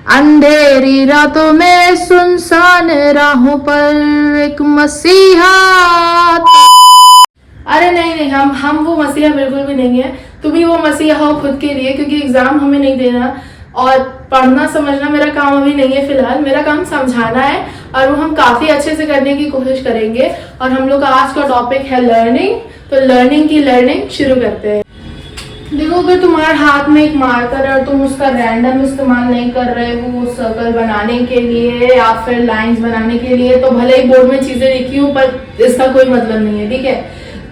अंधेरी रातों में सुनसान राहों पर एक मसीहा। अरे नहीं नहीं, हम वो मसीहा बिल्कुल भी नहीं है। तुम ही वो मसीहा हो खुद के लिए, क्योंकि एग्जाम हमें नहीं देना और पढ़ना समझना मेरा काम अभी नहीं है। फिलहाल मेरा काम समझाना है और वो हम काफी अच्छे से करने की कोशिश करेंगे। और हम लोग का आज का टॉपिक है लर्निंग। तो लर्निंग शुरू करते हैं। देखो, अगर तुम्हारे हाथ में एक मार्कर है और तुम उसका रैंडम इस्तेमाल नहीं कर रहे हो सर्कल बनाने के लिए या फिर लाइंस बनाने के लिए, तो भले ही बोर्ड में चीजें लिखी हूँ पर इसका कोई मतलब नहीं है, ठीक है।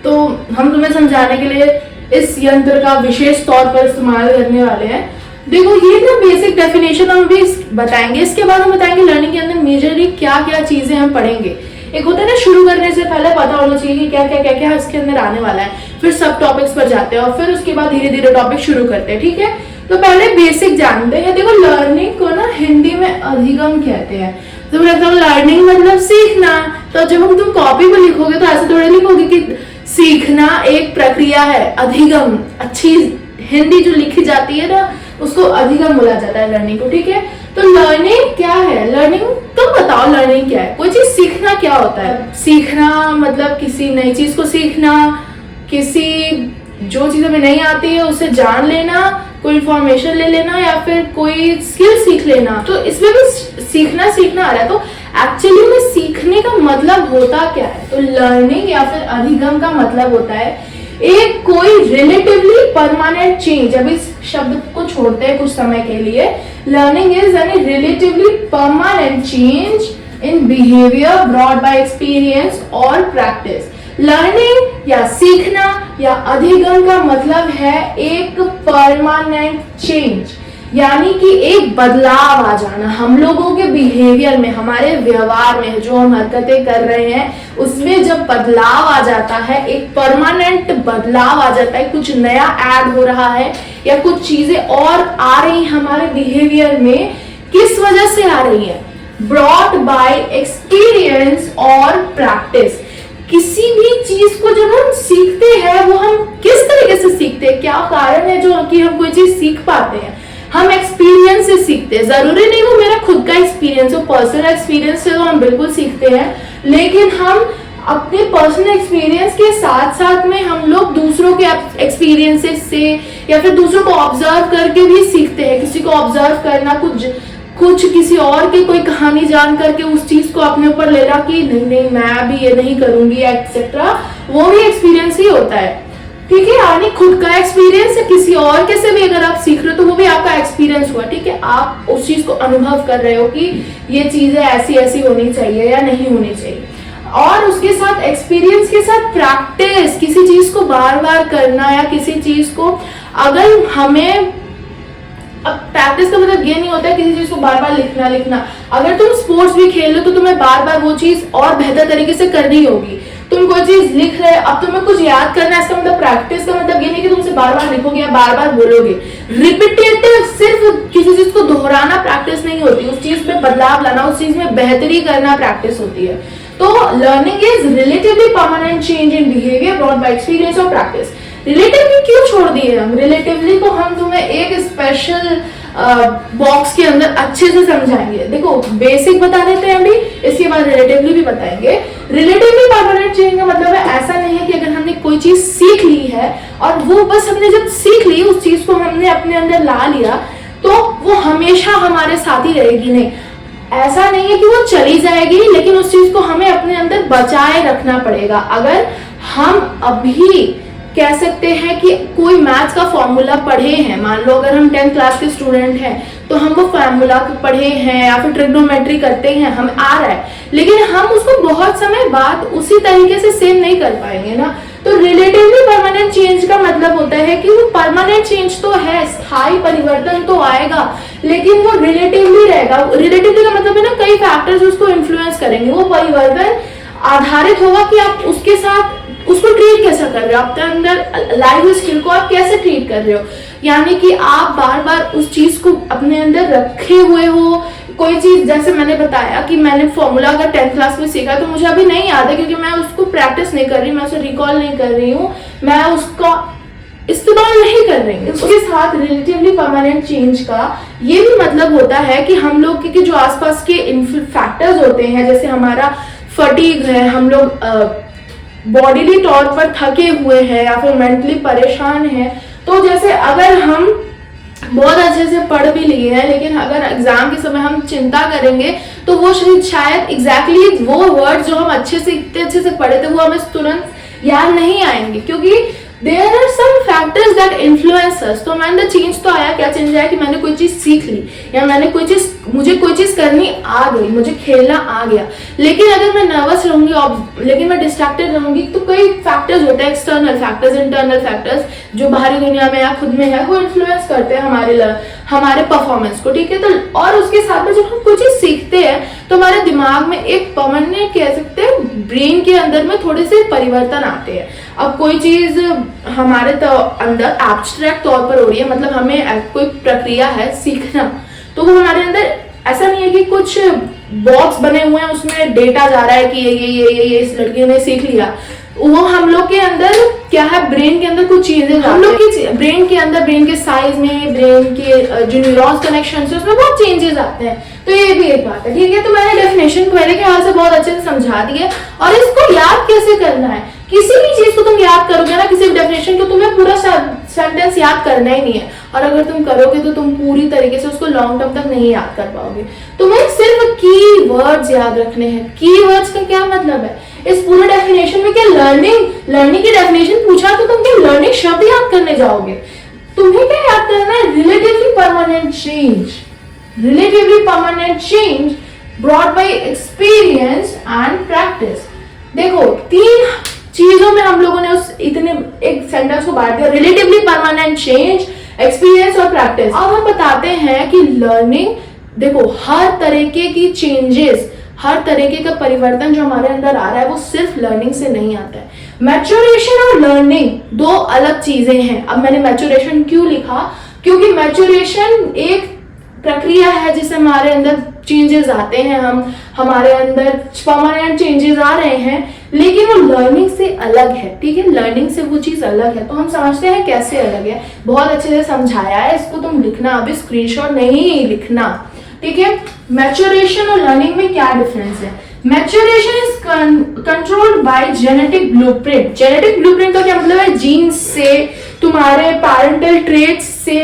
तो हम तुम्हें समझाने के लिए इस यंत्र का विशेष तौर पर इस्तेमाल करने वाले हैं। देखो, ये ना बेसिक डेफिनेशन हम भी बताएंगे। इसके बाद हम बताएंगे लर्निंग के अंदर मेजरली क्या क्या चीजें हम पढ़ेंगे। एक होता है ना, शुरू करने से पहले पता होना चाहिए कि क्या क्या क्या क्या इसके अंदर आने वाला है, फिर सब टॉपिक्स पर जाते हैं और फिर उसके बाद धीरे धीरे टॉपिक शुरू करते हैं, ठीक है। तो पहले बेसिक जानते हैं। देखो, लर्निंग को ना हिंदी में अधिगम कहते हैं। तो लर्निंग मतलब सीखना। तो जब हम तुम कॉपी पर लिखोगे तो ऐसे थोड़े लिखोगे कि सीखना एक प्रक्रिया है। अधिगम, अच्छी हिंदी जो लिखी जाती है ना, उसको अधिगम बोला जाता है लर्निंग को, ठीक है। तो लर्निंग क्या है? लर्निंग, तुम बताओ लर्निंग क्या है? कोई चीज सीखना क्या होता है? सीखना मतलब किसी नई चीज को सीखना, किसी जो चीज हमें नहीं आती है उसे जान लेना, कोई इंफॉर्मेशन ले लेना या फिर कोई स्किल सीख लेना। तो इसमें भी सीखना आ रहा है। तो एक्चुअली में सीखने का मतलब होता क्या है? तो लर्निंग या फिर अधिगम का मतलब होता है एक कोई रिलेटिवली परमानेंट चेंज। अब इस शब्द को छोड़ते हैं कुछ समय के लिए। Learning is any relatively permanent change in behaviour brought by experience और प्रैक्टिस। लर्निंग या सीखना या अधिगम का मतलब है एक परमानेंट चेंज, यानी कि एक बदलाव आ जाना हम लोगों के बिहेवियर में, हमारे व्यवहार में, जो हम हरकतें कर रहे हैं उसमें जब बदलाव आ जाता है, एक परमानेंट बदलाव आ जाता है, कुछ नया ऐड हो रहा है या कुछ चीजें और आ रही हमारे बिहेवियर में। किस वजह से आ रही है? ब्रॉट बाय एक्सपीरियंस और प्रैक्टिस। किसी भी चीज को जब हम सीखते हैं वो हम किस तरीके से सीखते हैं, क्या कारण है जो कि हम कोई चीज सीख पाते हैं? हम एक्सपीरियंस से सीखते हैं। जरूरी नहीं वो मेरा खुद का एक्सपीरियंस हो, पर्सनल एक्सपीरियंस से तो हम बिल्कुल सीखते हैं, लेकिन हम अपने पर्सनल एक्सपीरियंस के साथ साथ में हम लोग दूसरों के एक्सपीरियंसेस से या फिर दूसरों को ऑब्जर्व करके भी सीखते हैं। किसी को ऑब्जर्व करना, कुछ किसी और की कोई कहानी जान करके उस चीज को अपने ऊपर लेना कि नहीं मैं भी ये नहीं करूंगी एक्सेट्रा, वो भी एक्सपीरियंस ही होता है, ठीक है। यानी खुद का एक्सपीरियंस या किसी और के से भी अगर आप सीख रहे हो तो वो भी आपका एक्सपीरियंस हुआ, ठीक है। आप उस चीज को अनुभव कर रहे हो कि ये चीजें ऐसी ऐसी होनी चाहिए या नहीं होनी चाहिए। और उसके साथ एक्सपीरियंस के साथ प्रैक्टिस, किसी चीज को बार बार करना या किसी चीज को अगर हमें, अब प्रैक्टिस का मतलब ये नहीं होता है किसी चीज को बार बार लिखना। अगर तुम स्पोर्ट्स भी खेल लो तो तुम्हें बार बार वो चीज और बेहतर तरीके से करनी होगी। तुम कोई चीज लिख रहे हो, अब तुम्हें कुछ याद करना है, इसका मतलब प्रैक्टिस का मतलब ये नहीं कि तुम उसे बार बार लिखोगे या बार बार बोलोगे। रिपीटेटिव, सिर्फ किसी चीज को दोहराना प्रैक्टिस नहीं होती, उस चीज में बदलाव लाना, उस चीज में बेहतरी करना प्रैक्टिस होती है। तो learning is relatively permanent change in behaviour brought by experience और प्रैक्टिस। रिलेटिवली क्यों छोड़ दिए हम? रिलेटिवली को हम तुम्हें एक स्पेशल बॉक्स के अंदर अच्छे से समझाएंगे। देखो, बेसिक बता देते हैं अभी, इसके बाद रिलेटिवली भी बताएंगे। रिलेटिवली परमानेंट चेंज का मतलब है ऐसा नहीं है कि अगर हमने कोई चीज सीख ली है और वो बस हमने जब सीख ली उस चीज को हमने अपने अंदर ला लिया तो वो हमेशा हमारे साथ ही रहेगी। नहीं, ऐसा नहीं है कि वो चली जाएगी, लेकिन उस चीज को हमें अपने अंदर बचाए रखना पड़ेगा। अगर हम अभी कह सकते हैं कि कोई मैथ्स का फॉर्मूला पढ़े हैं, मान लो अगर हम 10th क्लास के स्टूडेंट हैं तो हम वो फॉर्मूला पढ़े हैं या फिर ट्रिग्नोमेट्री करते हैं, हमें आ रहा है, लेकिन हम उसको बहुत समय बाद उसी तरीके से सेम नहीं कर पाएंगे ना। तो रिलेटिवली परमानेंट चेंज का मतलब होता है कि वो परमानेंट चेंज तो है, स्थायी परिवर्तन तो आएगा, लेकिन वो रिलेटिवली रहेगा। रिलेटिवली का मतलब है ना, कई फैक्टर्स उसको इन्फ्लुएंस करेंगे। वो परिवर्तन आधारित होगा कि आप उसके साथ उसको ट्रीट कैसा कर रहे हो, आपके अंदर लाइव स्किल को आप कैसे ट्रीट कर रहे हो। यानी कि आप बार बार उस चीज को अपने अंदर रखे हुए हो। कोई चीज, जैसे मैंने बताया कि मैंने फॉर्मूला अगर 10th क्लास में सीखा तो मुझे अभी नहीं याद है, क्योंकि मैं उसको प्रैक्टिस नहीं कर रही, मैं उसे रिकॉल नहीं कर रही हूँ, मैं उसका इस्तेमाल नहीं कर रही है। उसके साथ रिलेटिवली परमानेंट चेंज का ये भी मतलब होता है कि हम लोग के जो आसपास के फैक्टर्स होते हैं, जैसे हमारा फटीग है, हम लोग बॉडीली तौर पर थके हुए हैं या फिर मेंटली परेशान हैं, तो जैसे अगर हम बहुत अच्छे से पढ़ भी लिए हैं लेकिन अगर एग्जाम के समय हम चिंता करेंगे तो वो शायद एग्जैक्टली वो वर्ड जो हम अच्छे से पढ़े थे वो हमें तुरंत याद नहीं आएंगे, क्योंकि there are some factors that influence us. तो मैंने चेंज तो आया, क्या चेंज आया कि मैंने कोई चीज सीख ली या मुझे कोई चीज करनी आ गई, मुझे खेलना आ गया। लेकिन अगर मैं नर्वस रहूंगी, लेकिन मैं डिस्ट्रैक्टेड रहूंगी, तो कई फैक्टर्स होते हैं, एक्सटर्नल फैक्टर्स, इंटरनल फैक्टर्स, जो बाहरी दुनिया में या खुद में है, वो इन्फ्लुएंस करते हैं हमारे परफॉर्मेंस को, ठीक है। तो और उसके साथ में जब हम कोई चीज सीखते हैं तो हमारे दिमाग में एक परमानेंट कह सकते हैं ब्रेन के अंदर में थोड़े से परिवर्तन आते हैं। अब कोई चीज हमारे अंदर एब्स्ट्रैक्ट तौर पर हो रही है, मतलब हमें कोई प्रक्रिया है सीखना, तो वो हमारे अंदर ऐसा नहीं है कि कुछ बॉक्स बने हुए हैं उसमें डेटा जा रहा है कि ये इस लड़के ने सीख लिया। वो हम लोग के अंदर क्या है, ब्रेन के अंदर कुछ चीजें, हम लोग के ब्रेन के अंदर, ब्रेन के साइज में, ब्रेन के जो न्यूरॉन्स कनेक्शन है उसमें बहुत चेंजेस आते हैं। तो ये भी एक बात है, ठीक है। तो मैंने डेफिनेशन मेरे ख्याल से बहुत अच्छे से समझा दी है। और इसको याद कैसे करना है, किसी भी चीज को तुम याद करोगे ना, किसी भी डेफिनेशन को, तुम्हें पूरा सेंटेंस याद करना ही नहीं है, और अगर तुम करोगे तो तुम पूरी तरीके से उसको लॉन्ग टर्म तक नहीं याद कर पाओगे। तुम्हें सिर्फ की वर्ड्स याद रखने हैं। की वर्ड्स का क्या मतलब है, इस पूरे डेफिनेशन में क्या लर्निंग की डेफिनेशन पूछा तो तुम क्या लर्निंग शब्द याद करने जाओगे? तुम्हें क्या याद करना है, relatively permanent change. Relatively permanent change brought by experience and practice. देखो, तीन चीजों में हम लोगों ने एक सेंटेंस को बांट दिया, रिलेटिवली परमानेंट चेंज, एक्सपीरियंस और प्रैक्टिस। अब हम बताते हैं कि लर्निंग, देखो, हर तरीके की चेंजेस, हर तरीके का परिवर्तन जो हमारे अंदर आ रहा है वो सिर्फ लर्निंग से नहीं आता है। मैच्योरेशन और लर्निंग दो अलग चीजें हैं। अब मैंने मैच्योरेशन क्यों लिखा, क्योंकि मैच्योरेशन एक प्रक्रिया है जिससे हमारे अंदर चेंजेस आते हैं, हमारे अंदर परमानेंट चेंजेस आ रहे हैं, लेकिन वो लर्निंग से अलग है, ठीक है। लर्निंग से वो चीज अलग है। तो हम समझते हैं कैसे अलग है, बहुत अच्छे से समझाया है। इसको तुम लिखना, अभी स्क्रीनशॉट नहीं लिखना, ठीक है। मैच्योरेशन और लर्निंग में क्या डिफरेंस है? Maturation is controlled by genetic blueprint. Genetic blueprint का क्या मतलब है, जीन्स से, तुम्हारे पैरेंटल ट्रेट्स से,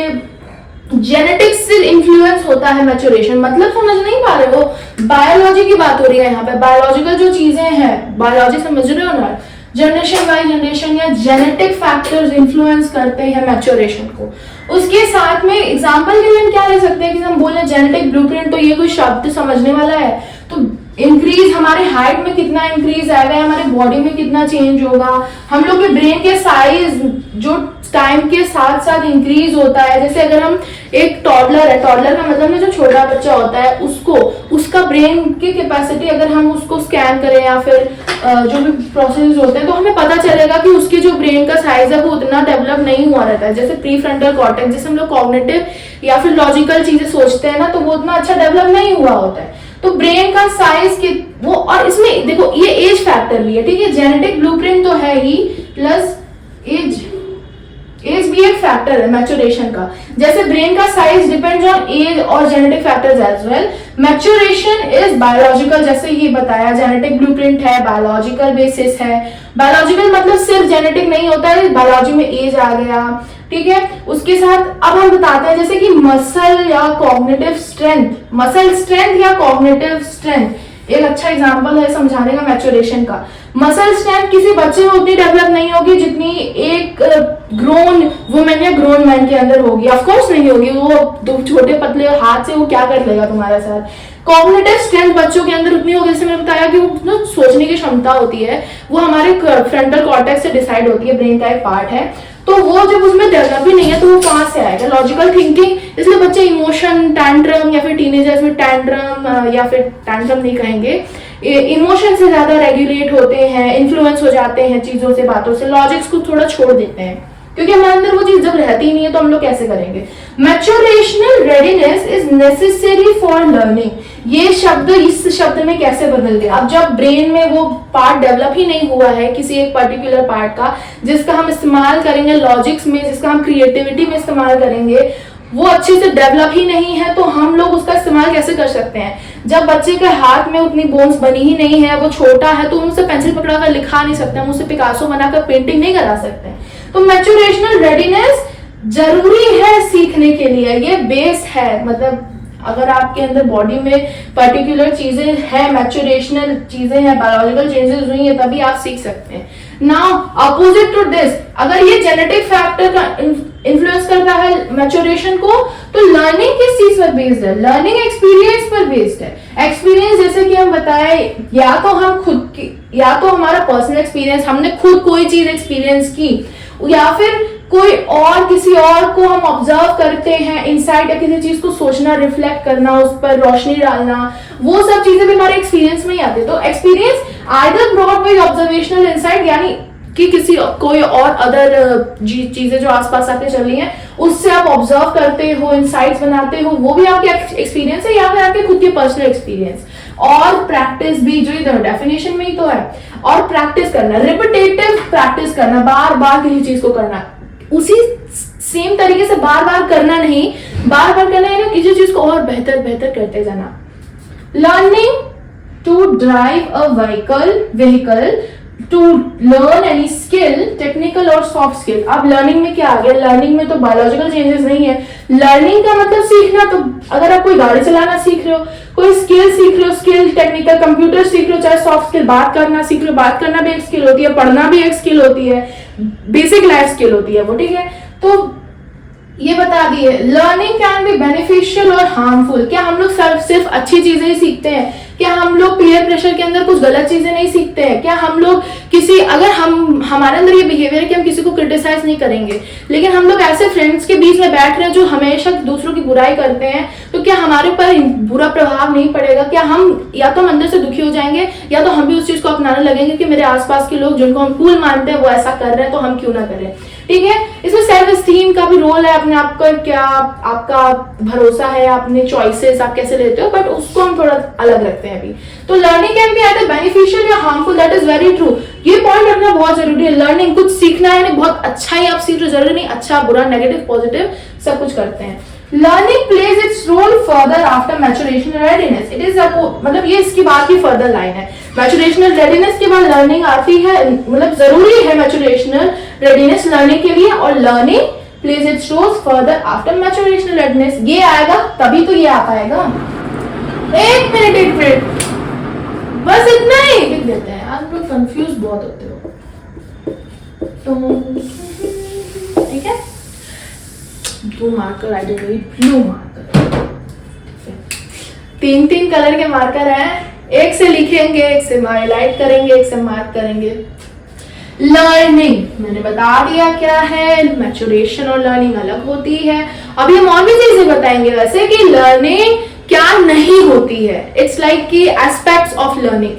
जेनेटिक्स से इन्फ्लुएंस होता है मैच्योरेशन। मतलब समझ नहीं पा रहे हो, बायोलॉजी की बात हो रही है यहाँ पे। बायोलॉजिकल जो चीजें हैं, बायोलॉजी समझ रहे हो ना, जनरेशन बाय जनरेशन या जेनेटिक फैक्टर्स इन्फ्लुएंस करते हैं मैच्योरेशन को। उसके साथ में एग्जांपल के लिए हम क्या ले सकते हैं कि हम बोले जेनेटिक ब्लूप्रिंट, तो ये कोई शब्द समझने वाला है, तो इंक्रीज, हमारे हाइट में कितना इंक्रीज आएगा, हमारे बॉडी में कितना चेंज होगा, हम लोग के ब्रेन के साइज जो टाइम के साथ साथ इंक्रीज होता है। जैसे अगर हम एक टॉडलर है, टॉडलर का मतलब है जो छोटा बच्चा होता है, उसका ब्रेन की कैपेसिटी अगर हम उसको स्कैन करें या फिर जो भी प्रोसेस होते हैं, तो हमें पता चलेगा कि उसकी जो ब्रेन का साइज है वो उतना डेवलप नहीं हुआ रहता है। जैसे प्री फ्रंटल कॉर्टेक्स, जैसे हम लोग कॉग्निटिव या फिर लॉजिकल चीजें सोचते हैं ना, तो वो उतना अच्छा डेवलप नहीं हुआ होता है। तो ब्रेन का साइज के वो, और इसमें देखो ये एज फैक्टर भी है, ठीक है। जेनेटिक ब्लूप्रिंट तो है ही, प्लस एज भी एक फैक्टर है मैच्योरेशन का। जैसे ब्रेन का साइज डिपेंड्स ऑन एज और genetic factors as well. Maturation is biological, जैसे ये बताया, जेनेटिक ब्लूप्रिंट है, बायोलॉजिकल बेसिस है। बायोलॉजिकल मतलब सिर्फ जेनेटिक नहीं होता है, बायोलॉजी में एज आ गया, ठीक है। उसके साथ अब हम बताते हैं जैसे कि मसल या कॉग्निटिव स्ट्रेंथ, मसल स्ट्रेंथ या कॉग्निटिव स्ट्रेंथ एक अच्छा एग्जांपल है समझाने का मैच्योरेशन का। मसल स्ट्रेंथ किसी बच्चे में उतनी डेवलप नहीं होगी जितनी एक ग्रोन वुमेन या ग्रोन मैन के अंदर होगी। ऑफ कोर्स नहीं होगी, वो दो छोटे पतले हाथ से वो क्या कर लेगा तुम्हारे साथ। कॉग्निटिव स्ट्रेंथ बच्चों के अंदर उतनी होगी, जैसे मैंने बताया कि वो सोचने की क्षमता होती है, वो हमारे फ्रंटल कॉर्टेक्स से डिसाइड होती है, ब्रेन का एक पार्ट है। तो वो जब उसमें डेवलप ही नहीं है तो वो कहाँ से आएगा, लॉजिकल थिंकिंग। इसलिए बच्चे इमोशन, टैंट्रम, या फिर टीनेजर्स में टैंट्रम, या फिर टैंट्रम नहीं कहेंगे, इमोशन से ज्यादा रेगुलेट होते हैं, इन्फ्लुएंस हो जाते हैं चीजों से, बातों से, लॉजिक्स को थोड़ा छोड़ देते हैं, क्योंकि हमारे अंदर वो चीज जब रहती ही नहीं है तो हम लोग कैसे करेंगे। Maturational readiness is necessary for learning. ये शब्द इस शब्द में कैसे बदल गया। अब जब ब्रेन में वो पार्ट डेवलप ही नहीं हुआ है किसी एक पर्टिकुलर पार्ट का, जिसका हम इस्तेमाल करेंगे लॉजिक्स में, जिसका हम क्रिएटिविटी में इस्तेमाल करेंगे, वो अच्छे से डेवलप ही नहीं है, तो हम लोग उसका इस्तेमाल कैसे कर सकते हैं। जब बच्चे के हाथ में उतनी बोन्स बनी ही नहीं है, वो छोटा है, तो उनसे पेंसिल पकड़ा कर लिखा नहीं सकते, हम उससे पिकासो बनाकर पेंटिंग नहीं करा सकते। तो मैच्योरेशनल रेडीनेस जरूरी है सीखने के लिए, ये बेस है। मतलब अगर आपके अंदर बॉडी में पर्टिकुलर चीजें हैं, मैच्योरेशनल चीजें हैं, बायोलॉजिकल चेंजेस हुई है, तभी आप सीख सकते हैं। नाउ अपोजिट टू दिस, अगर ये जेनेटिक फैक्टर का इन्फ्लुएंस करता है मैच्योरेशन को, तो लर्निंग किस चीज पर बेस्ड है, लर्निंग एक्सपीरियंस पर बेस्ड है। एक्सपीरियंस जैसे कि हम बताए, या तो हम खुद की, या तो हमारा पर्सनल एक्सपीरियंस, हमने खुद कोई चीज एक्सपीरियंस की, या फिर कोई और किसी और को हम ऑब्जर्व करते हैं, इनसाइट या किसी चीज को सोचना, रिफ्लेक्ट करना, उस पर रोशनी डालना, वो सब चीजें भी हमारे एक्सपीरियंस में ही आती है। तो experience either brought by observational insight, यानी कि किसी कोई और अदर चीजें जो आसपास आपके चल रही हैं उससे आप ऑब्जर्व करते हो, इनसाइट्स बनाते हो, वो भी आपके एक्सपीरियंस है, या फिर आपके खुद के पर्सनल एक्सपीरियंस। और प्रैक्टिस भी, जो इधर डेफिनेशन में ही तो है, और प्रैक्टिस करना, रिपीटेटिव प्रैक्टिस करना, बार बार किसी चीज को करना, उसी सेम तरीके से बार बार करना नहीं, बार बार करना है ना, किसी चीज को और बेहतर बेहतर करते जाना। Learning to drive a vehicle, to learn any skill, technical और सॉफ्ट स्किल। अब लर्निंग में क्या आ गया, लर्निंग में तो बायोलॉजिकल चेंजेस नहीं है। लर्निंग का मतलब सीखना, तो अगर आप कोई गाड़ी चलाना सीख रहे हो, कोई स्किल सीख रहे हो, स्किल टेक्निकल, कंप्यूटर सीख रहे हो, चाहे सॉफ्ट स्किल, बात करना सीख रहे हो, बात करना भी एक स्किल होती है, पढ़ना भी एक स्किल होती है, बेसिक लाइफ स्किल होती है वो, ठीक है। तो ये बता दिए, लर्निंग कैन बी बेनिफिशियल और हार्मफुल। क्या हम लोग सिर्फ अच्छी चीजें ही सीखते हैं? क्या हम लोग पीयर प्रेशर के अंदर कुछ गलत चीजें नहीं सीखते हैं? क्या हम लोग किसी, अगर हम हमारे अंदर ये बिहेवियर है कि हम किसी को क्रिटिसाइज नहीं करेंगे, लेकिन हम लोग ऐसे फ्रेंड्स के बीच में बैठ रहे हैं जो हमेशा दूसरों की बुराई करते हैं, तो क्या हमारे पर बुरा प्रभाव नहीं पड़ेगा? क्या हम, या तो हम अंदर से दुखी हो जाएंगे, या तो हम भी उस चीज को अपनाने लगेंगे कि मेरे आसपास के लोग जिनको हम कूल मानते हैं वो ऐसा कर रहे हैं, तो हम क्यों ना करें, ठीक है। इसमें सेल्फ एस्टीम का भी रोल है, अपने आप का क्या आपका भरोसा है, अपने चॉइसेस आप कैसे लेते हो, बट उसको हम थोड़ा अलग रखते हैं अभी। तो learning can be either beneficial या harmful, that is very true. ये पॉइंट रखना बहुत जरूरी है। लर्निंग कुछ सीखना है, बहुत अच्छा ही आप सीख रहे हो, जरूरी नहीं अच्छा बुरा नेगेटिव पॉजिटिव सब कुछ करते हैं। Learning plays its role further after maturational readiness. It is मतलब ये इसकी बात की फर्दर लाइन है। मैच्योरेशनल रेडीनेस के बाद लर्निंग आती है, मतलब जरूरी है मैच्योरेशनल रेडीनेस लर्निंग के लिए, और learning plays its role further after maturational readiness. ये आएगा तभी तो ये आ पाएगा। एक मिनट बस इतना ही लिख देते हैं, आप लोग कंफ्यूज बहुत होते हो, तो ठीक है। 2 marker I don't need blue marker, 3 colour के मार्कर हैं, एक से लिखेंगे, एक से हाईलाइट करेंगे, एक से मार्क करेंगे। लर्निंग मैंने बता दिया क्या है, मैच्योरेशन और लर्निंग अलग होती है। अभी हम और भी चीजें बताएंगे वैसे कि लर्निंग क्या नहीं होती है। इट्स लाइक कि एस्पेक्ट्स ऑफ लर्निंग,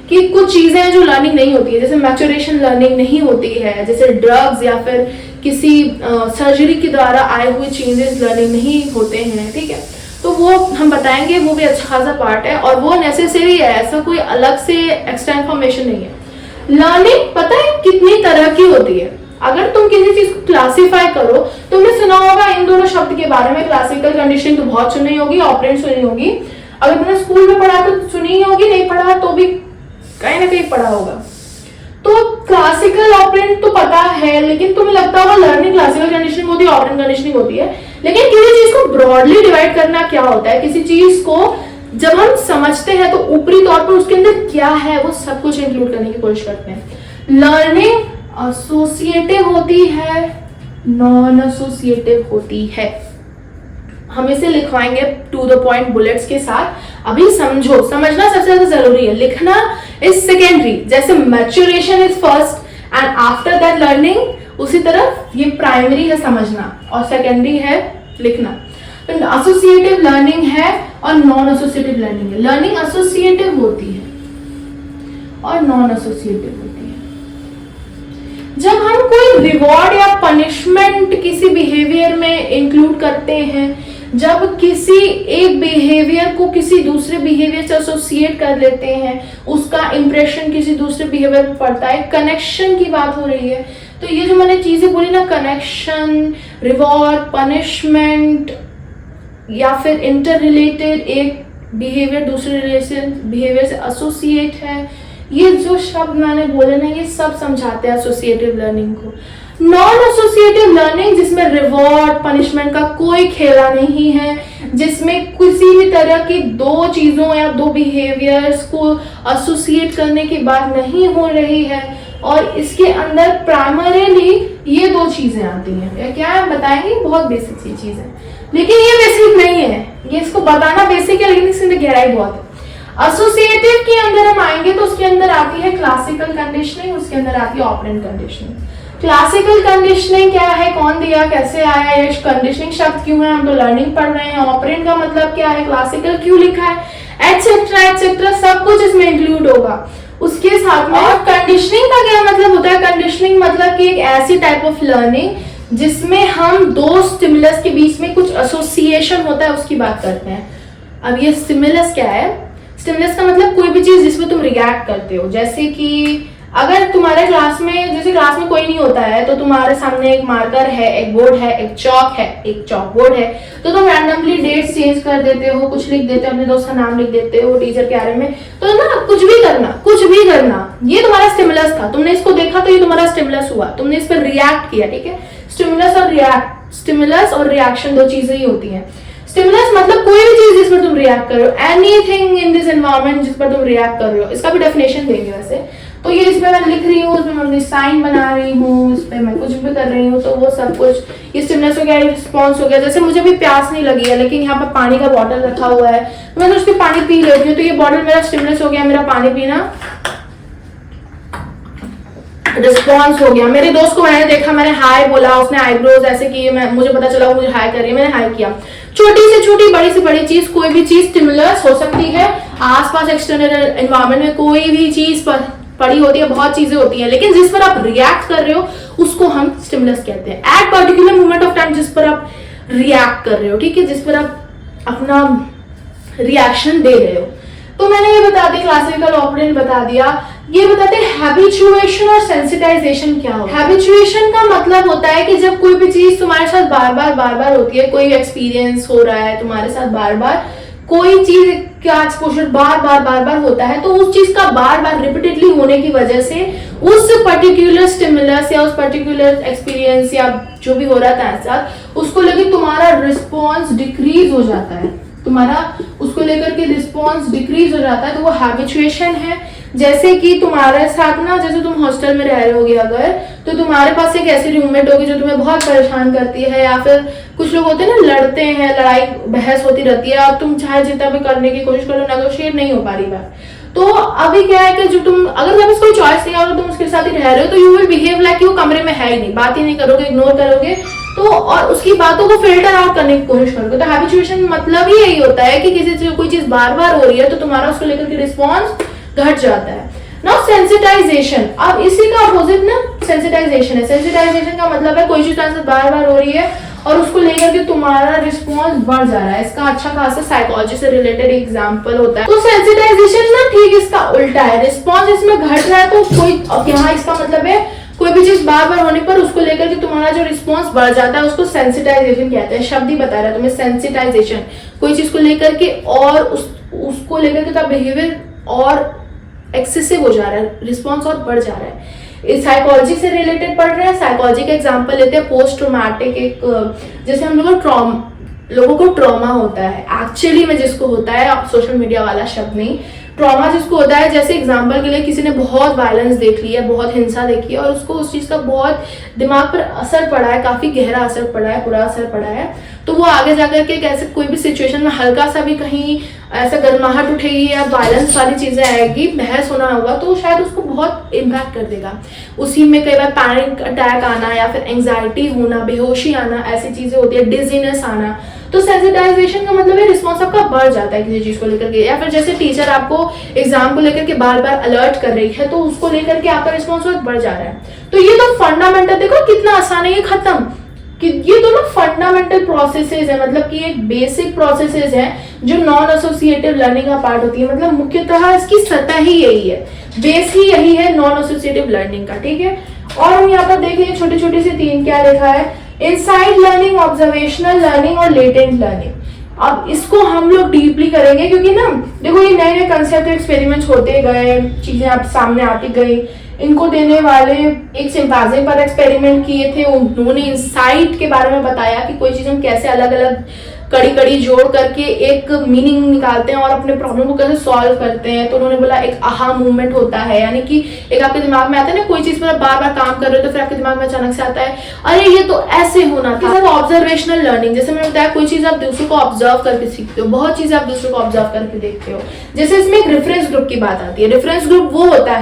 कि कुछ चीजें हैं जो लर्निंग नहीं होती है, जैसे मैच्योरेशन लर्निंग नहीं होती है, जैसे ड्रग्स या फिर किसी सर्जरी के द्वारा आए हुए चेंजेस लर्निंग नहीं होते हैं, ठीक है। तो वो हम बताएंगे, वो भी अच्छा खासा पार्ट है और वो नेसेसरी है, ऐसा कोई अलग से एक्स्ट्रा इन्फॉर्मेशन नहीं है। लर्निंग पता है कितनी तरह की होती है। अगर तुम किसी चीज को क्लासिफाई करो, तुमने सुना होगा इन दोनों शब्द के बारे में, क्लासिकल कंडीशनिंग तो बहुत सुनी होगी, ऑपरेंट सुनी होगी। अगर तुमने स्कूल में पढ़ा तो सुनी ही होगी, नहीं पढ़ा तो भी कहीं ना कहीं पढ़ा होगा। तो क्लासिकल ऑपरेंट तो पता है, लेकिन तुम्हें लगता होगा लर्निंग क्लासिकल कंडीशनिंग होती है, ऑपरेंट कंडीशनिंग होती है। लेकिन किसी चीज को ब्रॉडली डिवाइड करना क्या होता है, किसी चीज को जब हम समझते हैं तो ऊपरी तौर पर उसके अंदर क्या है वो सब कुछ इंक्लूड करने की कोशिश करते हैं। लर्निंग एसोसिएटिव होती है, नॉन एसोसिएटिव होती है। हम इसे लिखवाएंगे टू द पॉइंट बुलेट्स के साथ। अभी समझो, समझना सबसे ज्यादा जरूरी है, लिखना इज सेकेंडरी। जैसे maturation is first and after that learning, उसी तरह ये प्राइमरी है समझना और सेकेंडरी है लिखना। तो एसोसिएटिव लर्निंग है और नॉन एसोसिएटिव लर्निंग है। लर्निंग एसोसिएटिव होती है और नॉन एसोसिएटिव होती है। जब हम कोई रिवॉर्ड या पनिशमेंट किसी बिहेवियर में इंक्लूड करते हैं, जब किसी एक बिहेवियर को किसी दूसरे बिहेवियर से एसोसिएट कर लेते हैं, उसका इंप्रेशन किसी दूसरे बिहेवियर पर पड़ता है, कनेक्शन की बात हो रही है। तो ये जो मैंने चीजें बोली ना, कनेक्शन, रिवॉर्ड, पनिशमेंट या फिर इंटर रिलेटेड, एक बिहेवियर दूसरे रिलेशन बिहेवियर से एसोसिएट है, ये जो शब्द मैंने बोले ना, ये सब समझाते हैं एसोसिएटिव लर्निंग को। नॉन एसोसिएटिव लर्निंग, जिसमें रिवॉर्ड पनिशमेंट का कोई खेला नहीं है, जिसमें किसी भी तरह की दो चीजों या दो बिहेवियर्स को एसोसिएट करने की बात नहीं हो रही है, और इसके अंदर प्राइमरीली ये दो चीजें आती हैं। क्या है बताएंगे? बहुत बेसिक सी चीज है, लेकिन ये बेसिक नहीं है, ये इसको बताना बेसिक है लेकिन इसके अंदर गहराई बहुत है। एसोसिएटिव के अंदर हम आएंगे तो उसके अंदर आती है क्लासिकल कंडीशनिंग, उसके अंदर आती है ऑपरेंट कंडीशनिंग। क्लासिकल कंडीशनिंग क्या है, कौन दिया, कैसे आया, ये कंडीशनिंग शब्द क्यों है, हम तो लर्निंग पढ़ रहे हैं। ऑपरेंट का मतलब क्या है, क्लासिकल क्यों लिखा है, एटसेट्रा एटसेट्रा, सब कुछ इसमें इंक्लूड होगा उसके साथ में। और कंडीशनिंग का क्या मतलब होता है, कंडीशनिंग मतलब कि एक ऐसी टाइप ऑफ लर्निंग जिसमें हम दो स्टिमुलस के बीच में कुछ एसोसिएशन होता है, उसकी बात करते हैं। अब ये स्टिमुलस क्या है, स्टिमुलस का मतलब कोई भी चीज जिसमें तुम रिएक्ट करते हो। जैसे कि अगर तुम्हारे क्लास में, जैसे क्लास में कोई नहीं होता है तो तुम्हारे सामने एक मार्कर है, एक बोर्ड है, एक चौक है, एक चौक बोर्ड है, तो तुम रैंडमली डेट्स चेंज कर देते हो, कुछ लिख देते हो, अपने दोस्त का नाम लिख देते हो, टीचर के बारे में, तो ना कुछ भी करना, ये तुम्हारा स्टिमुलस था। तुमने इसको देखा तो ये तुम्हारा स्टिमुलस हुआ, तुमने इस पर रिएक्ट किया, ठीक है। स्टिमुलस और रिएक्शन दो चीजें ही होती हैं। स्टिमुलस मतलब कोई भी चीज जिस पर तुम रिएक्ट कर रहे हो, एनीथिंग इन दिस एनवायरनमेंट जिस पर तुम रिएक्ट कर रहे हो, इसका भी डेफिनेशन देंगे वैसे। तो ये इसमें मैं लिख रही हूँ, इसमें मैं साइन बना रही हूँ, इस पे मैं कुछ भी कर रही हूँ, तो वो सब कुछ ये स्टिमुलस हो गया, रिस्पॉन्स हो गया। जैसे मुझे भी प्यास नहीं लगी है लेकिन यहाँ पर पानी का बॉटल रखा हुआ है, तो मैं उसकी पानी पी लेती हूँ, तो ये बॉटल मेरा स्टिमुलस हो गया, मेरा पानी पीना रिस्पॉन्स हो गया। मेरे दोस्त को मैंने देखा, मैंने हाय बोला, उसने आईब्रोज ऐसे किए, मुझे पता चला वो मुझे हाय कर रही है, मैंने हाय किया। छोटी से छोटी, बड़ी से बड़ी चीज, कोई भी चीज स्टिमुलस हो सकती है। आसपास एक्सटर्नल एनवायरनमेंट में कोई भी चीज पर पड़ी होती है, बहुत चीजें होती है, लेकिन जिस पर आप रिएक्ट कर रहे हो उसको हम स्टिमुलस कहते हैं। At particular moment of time जिस पर आप रिएक्ट कर रहे हो, ठीक है, जिस पर आप अपना रिएक्शन दे रहे हो। तो मैंने ये बता दी, क्लासिकल ऑपरेंट बता दिया। ये बताते हैं हैबिचुएशन और सेंसिटाइजेशन क्या होता है। हैबिचुएशन का मतलब होता है कि जब कोई भी चीज तुम्हारे साथ बार बार होती है, कोई एक्सपीरियंस हो रहा है तुम्हारे साथ बार बार, कोई चीज का एक्सपोजर बार बार होता है, तो उस चीज का बार बार रिपीटेडली होने की वजह से उस पर्टिकुलर स्टिमुलस या उस पर्टिकुलर एक्सपीरियंस या जो भी हो रहा था साथ, उसको लेकर तुम्हारा रिस्पॉन्स डिक्रीज हो जाता है, तुम्हारा उसको लेकर के रिस्पॉन्स डिक्रीज हो जाता है, तो वो हैबिचुएशन है। जैसे कि तुम्हारे साथ ना, जैसे तुम हॉस्टल में रह रहे होगे अगर, तो तुम्हारे पास एक ऐसी रूममेट होगी जो तुम्हें बहुत परेशान करती है, या फिर कुछ लोग होते हैं ना, लड़ते हैं, लड़ाई बहस होती रहती है, और तुम चाहे जितना भी करने की कोशिश करो, नेगोशिएट नहीं हो पा रही बात। तो अभी क्या है कि जो तुम, अगर तुम्हारे पास कोई चॉइस नहीं है और तुम उसके साथ ही रह रहे हो, तो यू विल बिहेव लाइक वो कमरे में है ही नहीं, बात ही नहीं करोगे, इग्नोर करोगे, तो और उसकी बातों को फिल्टर आउट करने की कोशिश करोगे। तो हैबिचुएशन मतलब ही यही होता है कि किसी से कोई चीज बार बार हो रही है तो तुम्हारा उसको लेकर के रिस्पॉन्स घट जाता है। नाउ सेंसिटाइजेशन, अब इसी का अपोजिट ना सेंसिटाइजेशन है। सेंसिटाइजेशन का मतलब है कोई चीज तुम्हारे साथ बार बार हो रही है और उसको लेकर के तुम्हारा रिस्पॉन्स बढ़ जा रहा है। इसका अच्छा खासा साइकोलॉजी से रिलेटेड एग्जांपल होता है। तो सेंसिटाइजेशन ना ठीक इसका उल्टा है, रिस्पॉन्स इसमें घट रहा है, तो कोई, अब यहाँ इसका मतलब है कोई भी चीज बार बार होने पर उसको लेकर के तुम्हारा जो रिस्पॉन्स बढ़ जाता है उसको सेंसिटाइजेशन कहते हैं। शब्द ही बता रहा है तुम्हें, सेंसिटाइजेशन, कोई चीज को लेकर के और उसको लेकर के तो बिहेवियर और एक्सेसिव हो जा रहा है, रिस्पॉन्स और बढ़ जा रहा है। साइकोलॉजी से रिलेटेड पढ़ रहे हैं, साइकोलॉजी का एग्जांपल लेते हैं। पोस्ट ट्रॉमेटिक, एक जैसे हम लोगों को ट्रॉमा होता है, एक्चुअली में जिसको होता है, आप सोशल मीडिया वाला शब्द नहीं, ट्रॉमा जिसको होता है, जैसे एग्जांपल के लिए किसी ने बहुत वायलेंस देख लिया है, बहुत हिंसा देखी है और उसको उस चीज का बहुत दिमाग पर असर पड़ा है, काफी गहरा असर पड़ा है, बुरा असर पड़ा है, तो वो आगे जाकर के कैसे कोई भी सिचुएशन में हल्का सा भी कहीं ऐसा गर्माहट उठेगी या वायलेंस वाली चीजें आएगी, बहस होना होगा, तो शायद उसको बहुत इम्पैक्ट कर देगा। उसी में कई बार पैनिक अटैक आना या फिर एंग्जाइटी होना, बेहोशी आना, ऐसी चीजें होती है, डिजीनेस आना, तो सेंसिटाइजेशन का मतलब है रिस्पॉन्स आपका बढ़ जाता है किसी चीज को लेकर के, या फिर जैसे टीचर आपको एग्जाम को लेकर के बार बार अलर्ट कर रही है तो उसको लेकर के आपका रिस्पॉन्स बहुत बढ़ जा रहा है। तो ये तो फंडामेंटल, देखो कितना आसान है ये खत्म, कि ये दोनों फंडामेंटल प्रोसेसेस है, मतलब कि एक बेसिक प्रोसेसेस है जो नॉन एसोसिएटिव लर्निंग का पार्ट होती है। मतलब मुख्यतः इसकी सतह ही यही है, बेस ही यही है नॉन एसोसिएटिव लर्निंग का, ठीक है। और हम यहाँ पर देखेंगे छोटी छोटी सी तीन क्या लिखा है, इनसाइड लर्निंग, ऑब्जर्वेशनल लर्निंग और लेटेंट लर्निंग। अब इसको हम लोग डीपली करेंगे क्योंकि ना देखो ये नए नए कंसेप्ट एक्सपेरिमेंट्स होते गए, चीजें आप सामने आती गई। इनको देने वाले एक सिम्पोजियम पर एक्सपेरिमेंट किए थे, उन्होंने इनसाइट के बारे में बताया कि कोई चीज हम कैसे अलग अलग कड़ी कड़ी जोड़ करके एक मीनिंग निकालते हैं और अपने प्रॉब्लम को कैसे सॉल्व करते हैं। तो उन्होंने बोला एक आहा मूवमेंट होता है, यानी कि एक आपके दिमाग में आता है ना कोई चीज पर आप बार बार काम कर रहे हो तो फिर आपके दिमाग में अचानक से आता है अरे ये तो ऐसे होना था। ऑब्जर्वेशनल लर्निंग, जैसे मैंने बताया कोई चीज आप दूसरों को ऑब्जर्व करके सीखते हो, बहुत चीजें आप दूसरों को ऑब्जर्व करके देखते हो। जैसे इसमें एक रेफरेंस ग्रुप की बात आती है। रेफरेंस ग्रुप वो होता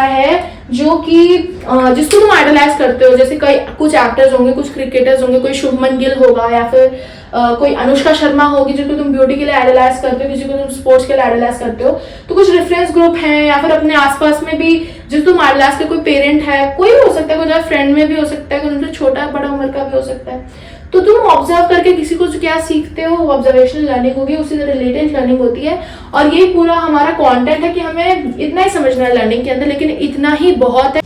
है जो कि जिसको तुम आइडलाइज करते हो। जैसे कई कुछ एक्टर्स होंगे, कुछ क्रिकेटर्स होंगे, कोई शुभमन गिल होगा या फिर कोई अनुष्का शर्मा होगी जिसको तुम ब्यूटी के लिए आइडलाइज करते हो, किसी को तुम स्पोर्ट्स के लिए आइडलाइज करते हो। तो कुछ रेफरेंस ग्रुप हैं, या फिर अपने आसपास में भी जिसको तुम आइडलाइज करते, कोई पेरेंट है, कोई भी हो सकता है, कोई फ्रेंड में भी हो सकता है, कोई तुमसे छोटा बड़ा उम्र का भी हो सकता है। तो तुम ऑब्जर्व करके किसी को क्या सीखते हो, ऑब्जर्वेशनल लर्निंग होगी, उसी तरह रिलेटेड लर्निंग होती है। और ये पूरा हमारा कंटेंट है कि हमें इतना ही समझना है लर्निंग के अंदर, लेकिन इतना ही बहुत है।